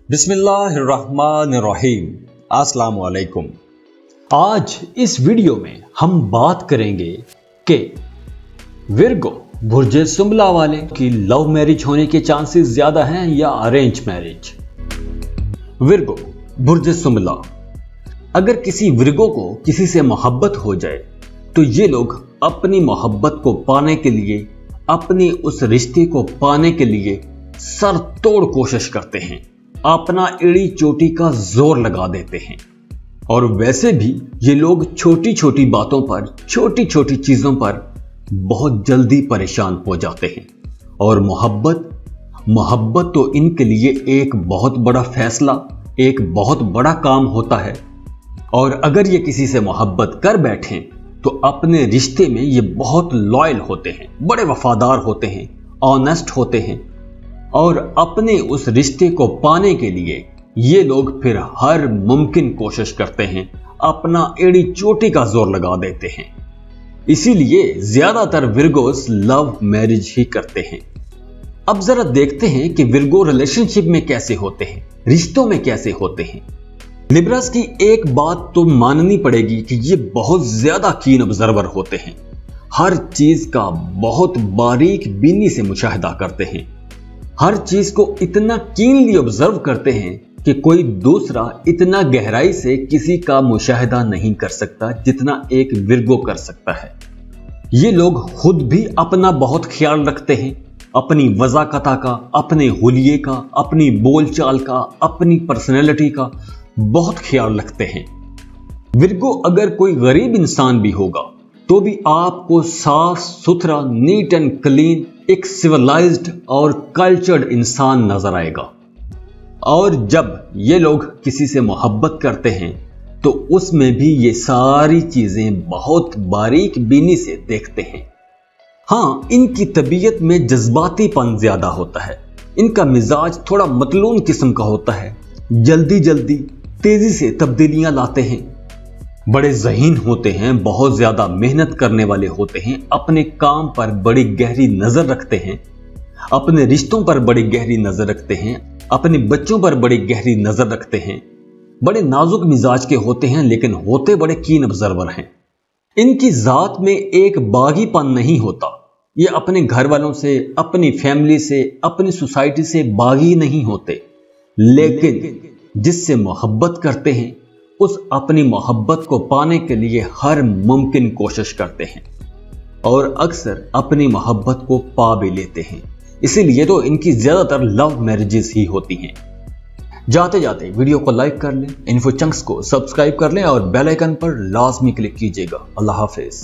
बिस्मिल्लाहिर्रहमानिर्रहीम। अस्सलाम वालेकुम। आज इस वीडियो में हम बात करेंगे कि विर्गो बुर्ज सुंबला वाले की लव मैरिज होने के चांसेस ज्यादा हैं या अरेंज मैरिज। विर्गो बुर्ज सुंबला, अगर किसी विर्गो को किसी से मोहब्बत हो जाए तो ये लोग अपनी मोहब्बत को पाने के लिए, अपनी उस रिश्ते को पाने के लिए सर तोड़ कोशिश करते हैं, अपना एड़ी चोटी का जोर लगा देते हैं। और वैसे भी ये लोग छोटी छोटी बातों पर, छोटी छोटी चीजों पर बहुत जल्दी परेशान हो जाते हैं। और मोहब्बत तो इनके लिए एक बहुत बड़ा फैसला, एक बहुत बड़ा काम होता है। और अगर ये किसी से मोहब्बत कर बैठें तो अपने रिश्ते में ये बहुत लॉयल होते हैं, बड़े वफादार होते हैं, ऑनेस्ट होते हैं। और अपने उस रिश्ते को पाने के लिए ये लोग फिर हर मुमकिन कोशिश करते हैं, अपना एड़ी चोटी का जोर लगा देते हैं। इसीलिए ज्यादातर विर्गोस लव मैरिज ही करते हैं। अब जरा देखते हैं कि विर्गो रिलेशनशिप में कैसे होते हैं, रिश्तों में कैसे होते हैं। लिब्रास की एक बात तो माननी पड़ेगी कि ये बहुत ज्यादा कीन ऑब्जर्वर होते हैं, हर चीज का बहुत बारीक बीनी से मुशाहिदा करते हैं, हर चीज को इतना कीनली ऑब्जर्व करते हैं कि कोई दूसरा इतना गहराई से किसी का मुशाहिदा नहीं कर सकता जितना एक विर्गो कर सकता है। ये लोग खुद भी अपना बहुत ख्याल रखते हैं, अपनी वज़ाकता का, अपने हुलिये का, अपनी बोलचाल का, अपनी पर्सनैलिटी का बहुत ख्याल रखते हैं। विर्गो अगर कोई गरीब इंसान भी होगा तो भी आपको साफ सुथरा, नीट एंड क्लीन, एक सिविलाइज्ड और कल्चर्ड इंसान नजर आएगा। और जब ये लोग किसी से मोहब्बत करते हैं तो उसमें भी ये सारी चीजें बहुत बारीक बीनी से देखते हैं। हाँ, इनकी तबीयत में जज्बातीपन ज्यादा होता है, इनका मिजाज थोड़ा मतलून किस्म का होता है, जल्दी जल्दी तेजी से तब्दीलियां लाते हैं, बड़े ज़हीन होते हैं, बहुत ज्यादा मेहनत करने वाले होते हैं, अपने काम पर बड़ी गहरी नजर रखते हैं, अपने रिश्तों पर बड़ी गहरी नजर रखते हैं, अपने बच्चों पर बड़ी गहरी नजर रखते हैं, बड़े नाजुक मिजाज के होते हैं लेकिन होते बड़े कीन ऑब्जर्वर हैं। इनकी जात में एक बागीपन नहीं होता, ये अपने घर वालों से, अपनी फैमिली से, अपनी सोसाइटी से बागी नहीं होते, लेकिन जिससे मोहब्बत करते हैं उस अपनी मोहब्बत को पाने के लिए हर मुमकिन कोशिश करते हैं और अक्सर अपनी मोहब्बत को पा भी लेते हैं। इसीलिए तो इनकी ज्यादातर लव मैरिजेस ही होती हैं। जाते जाते वीडियो को लाइक कर लें, इन्फो चंक्स को सब्सक्राइब कर लें और बेल आइकन पर लाजमी क्लिक कीजिएगा। अल्लाह हाफिज।